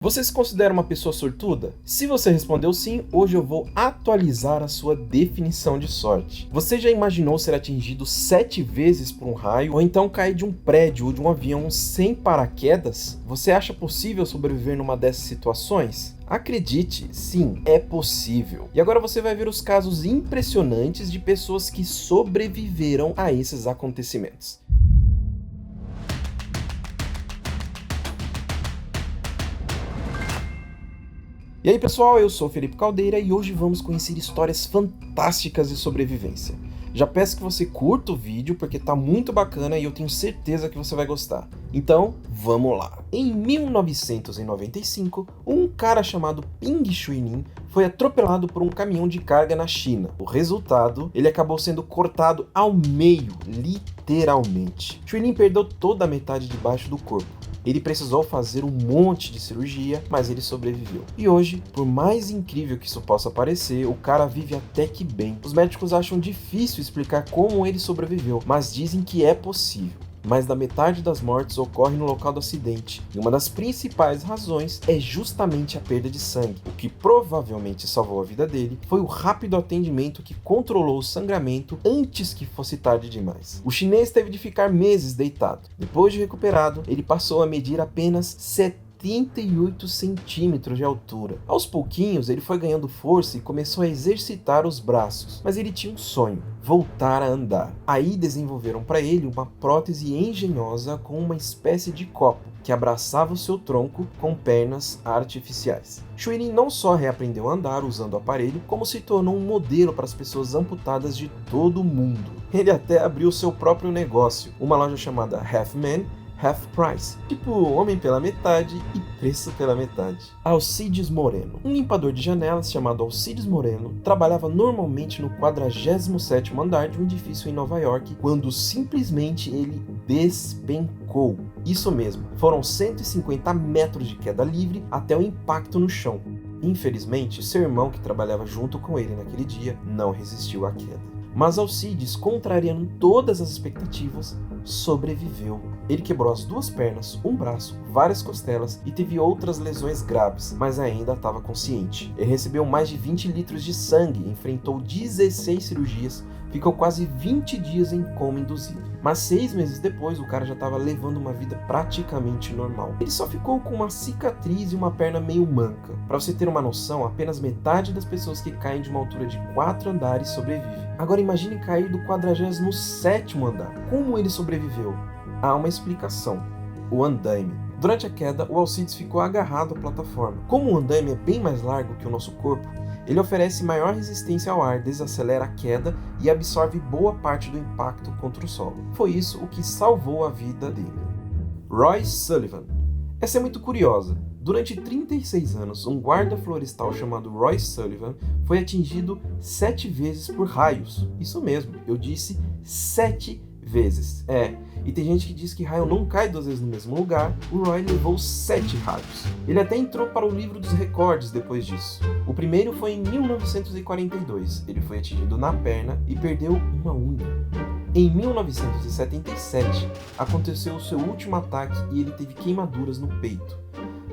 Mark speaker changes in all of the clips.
Speaker 1: Você se considera uma pessoa sortuda? Se você respondeu sim, hoje eu vou atualizar a sua definição de sorte. Você já imaginou ser atingido 7 vezes por um raio? Ou então cair de um prédio ou de um avião sem paraquedas? Você acha possível sobreviver numa dessas situações? Acredite, sim, é possível. E agora você vai ver os casos impressionantes de pessoas que sobreviveram a esses acontecimentos. E aí pessoal, eu sou o Felipe Caldeira e hoje vamos conhecer histórias fantásticas de sobrevivência. Já peço que você curta o vídeo porque tá muito bacana e eu tenho certeza que você vai gostar. Então, vamos lá! Em 1995, um cara chamado Ping Shuinin foi atropelado por um caminhão de carga na China. O resultado, ele acabou sendo cortado ao meio, literalmente. Shuinin perdeu toda a metade de baixo do corpo. Ele precisou fazer um monte de cirurgia, mas ele sobreviveu. E hoje, por mais incrível que isso possa parecer, o cara vive até que bem. Os médicos acham difícil explicar como ele sobreviveu, mas dizem que é possível. Mais da metade das mortes ocorre no local do acidente, e uma das principais razões é justamente a perda de sangue. O que provavelmente salvou a vida dele foi o rápido atendimento que controlou o sangramento antes que fosse tarde demais. O chinês teve de ficar meses deitado. Depois de recuperado, ele passou a medir apenas 78 centímetros de altura. Aos pouquinhos, ele foi ganhando força e começou a exercitar os braços, mas ele tinha um sonho: voltar a andar. Aí desenvolveram para ele uma prótese engenhosa com uma espécie de copo que abraçava o seu tronco com pernas artificiais. Shuinin não só reaprendeu a andar usando o aparelho, como se tornou um modelo para as pessoas amputadas de todo o mundo. Ele até abriu seu próprio negócio, uma loja chamada Half Man, Half Price, tipo homem pela metade e preço pela metade. Alcides Moreno. Um limpador de janelas chamado Alcides Moreno trabalhava normalmente no 47º andar de um edifício em Nova York quando simplesmente ele despencou. Isso mesmo, foram 150 metros de queda livre até o impacto no chão. Infelizmente, seu irmão, que trabalhava junto com ele naquele dia, não resistiu à queda. Mas Alcides, contrariando todas as expectativas, sobreviveu. Ele quebrou as 2 pernas, um braço, várias costelas e teve outras lesões graves, mas ainda estava consciente. Ele recebeu mais de 20 litros de sangue, enfrentou 16 cirurgias, ficou quase 20 dias em coma induzido. Mas 6 meses depois, o cara já estava levando uma vida praticamente normal. Ele só ficou com uma cicatriz e uma perna meio manca. Para você ter uma noção, apenas metade das pessoas que caem de uma altura de 4 andares sobrevive. Agora imagine cair do 47º andar. Como ele sobreviveu? Há uma explicação: o andaime. Durante a queda, o Alcides ficou agarrado à plataforma. Como o andaime é bem mais largo que o nosso corpo, ele oferece maior resistência ao ar, desacelera a queda e absorve boa parte do impacto contra o solo. Foi isso o que salvou a vida dele. Roy Sullivan. Essa é muito curiosa. Durante 36 anos, um guarda florestal chamado Roy Sullivan foi atingido 7 vezes por raios. Isso mesmo, eu disse 7 vezes. E tem gente que diz que raio não cai 2 vezes no mesmo lugar. O Roy levou 7 raios. Ele até entrou para o livro dos recordes depois disso. O primeiro foi em 1942. Ele foi atingido na perna e perdeu uma unha. Em 1977, aconteceu o seu último ataque e ele teve queimaduras no peito.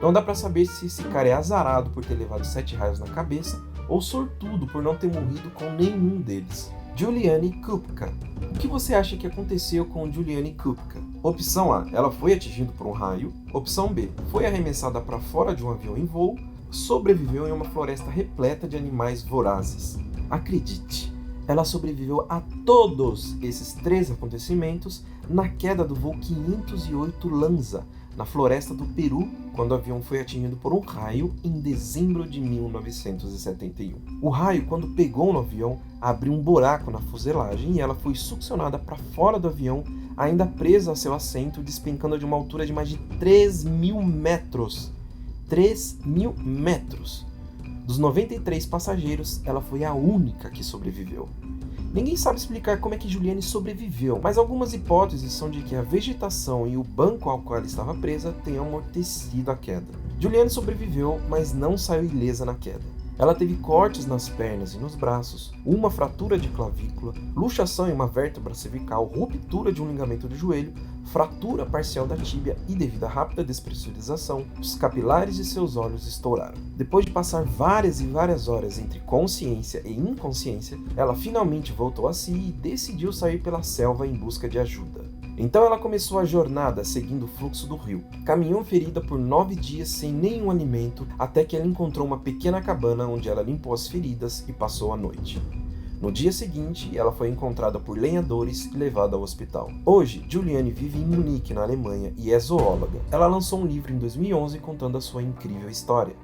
Speaker 1: Não dá para saber se esse cara é azarado por ter levado 7 raios na cabeça ou sortudo por não ter morrido com nenhum deles. Juliane Kupka. O que você acha que aconteceu com Juliane Kupka? Opção A, ela foi atingida por um raio. Opção B, foi arremessada para fora de um avião em voo. Sobreviveu em uma floresta repleta de animais vorazes. Acredite, ela sobreviveu a todos esses 3 acontecimentos na queda do voo 508 Lanza, na floresta do Peru, quando o avião foi atingido por um raio em dezembro de 1971. O raio, quando pegou no avião, abriu um buraco na fuselagem e ela foi succionada para fora do avião, ainda presa a seu assento, despencando de uma altura de mais de 3.000 metros. 3.000 metros! Dos 93 passageiros, ela foi a única que sobreviveu. Ninguém sabe explicar como é que Juliane sobreviveu, mas algumas hipóteses são de que a vegetação e o banco ao qual ela estava presa tenham amortecido a queda. Juliane sobreviveu, mas não saiu ilesa na queda. Ela teve cortes nas pernas e nos braços, uma fratura de clavícula, luxação em uma vértebra cervical, ruptura de um ligamento do joelho, fratura parcial da tíbia e, devido à rápida despressurização, os capilares de seus olhos estouraram. Depois de passar várias e várias horas entre consciência e inconsciência, ela finalmente voltou a si e decidiu sair pela selva em busca de ajuda. Então ela começou a jornada seguindo o fluxo do rio. Caminhou ferida por 9 dias sem nenhum alimento, até que ela encontrou uma pequena cabana onde ela limpou as feridas e passou a noite. No dia seguinte, ela foi encontrada por lenhadores e levada ao hospital. Hoje, Juliane vive em Munique, na Alemanha, e é zoóloga. Ela lançou um livro em 2011 contando a sua incrível história.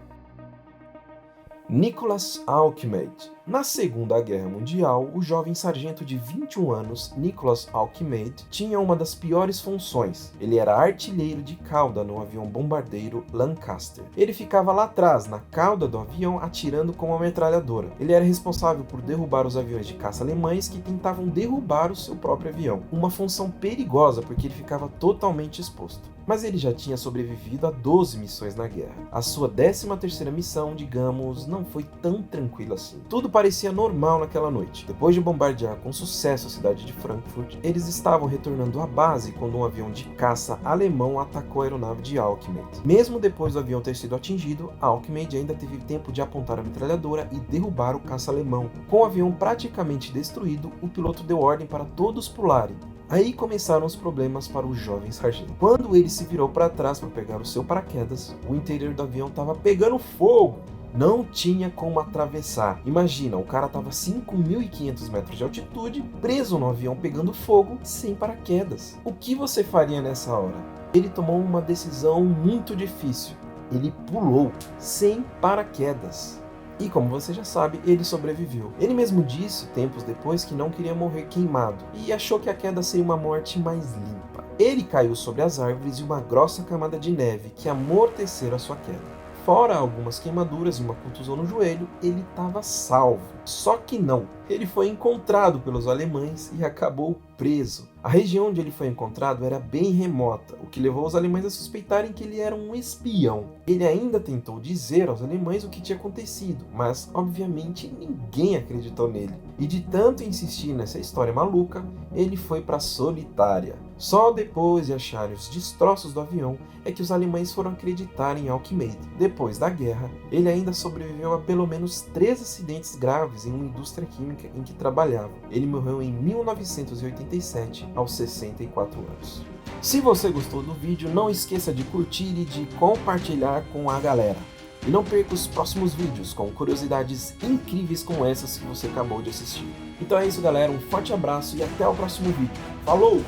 Speaker 1: Nicholas Alcimade. Na Segunda Guerra Mundial, o jovem sargento de 21 anos, Nicholas Alcimade, tinha uma das piores funções. Ele era artilheiro de cauda no avião bombardeiro Lancaster. Ele ficava lá atrás, na cauda do avião, atirando com uma metralhadora. Ele era responsável por derrubar os aviões de caça alemães que tentavam derrubar o seu próprio avião. Uma função perigosa porque ele ficava totalmente exposto. Mas ele já tinha sobrevivido a 12 missões na guerra. A sua 13ª missão, digamos, não foi tão tranquila assim. Tudo parecia normal naquela noite. Depois de bombardear com sucesso a cidade de Frankfurt, eles estavam retornando à base quando um avião de caça alemão atacou a aeronave de Alcimade. Mesmo depois do avião ter sido atingido, Alcimade ainda teve tempo de apontar a metralhadora e derrubar o caça alemão. Com o avião praticamente destruído, o piloto deu ordem para todos pularem. Aí começaram os problemas para o jovem sargento. Quando ele se virou para trás para pegar o seu paraquedas, o interior do avião estava pegando fogo. Não tinha como atravessar. Imagina, o cara estava a 5.500 metros de altitude, preso no avião pegando fogo, sem paraquedas. O que você faria nessa hora? Ele tomou uma decisão muito difícil. Ele pulou, sem paraquedas. E como você já sabe, ele sobreviveu. Ele mesmo disse, tempos depois, que não queria morrer queimado, e achou que a queda seria uma morte mais limpa. Ele caiu sobre as árvores e uma grossa camada de neve que amorteceram a sua queda. Fora algumas queimaduras e uma contusão no joelho, ele estava salvo. Só que não, ele foi encontrado pelos alemães e acabou preso. A região onde ele foi encontrado era bem remota, o que levou os alemães a suspeitarem que ele era um espião. Ele ainda tentou dizer aos alemães o que tinha acontecido, mas obviamente ninguém acreditou nele. E de tanto insistir nessa história maluca, ele foi para a solitária. Só depois de acharem os destroços do avião é que os alemães foram acreditar em Alcimade. Depois da guerra, ele ainda sobreviveu a pelo menos 3 acidentes graves em uma indústria química em que trabalhava. Ele morreu em 1987, aos 64 anos. Se você gostou do vídeo, não esqueça de curtir e de compartilhar com a galera. E não perca os próximos vídeos com curiosidades incríveis como essas que você acabou de assistir. Então é isso, galera, um forte abraço e até o próximo vídeo. Falou!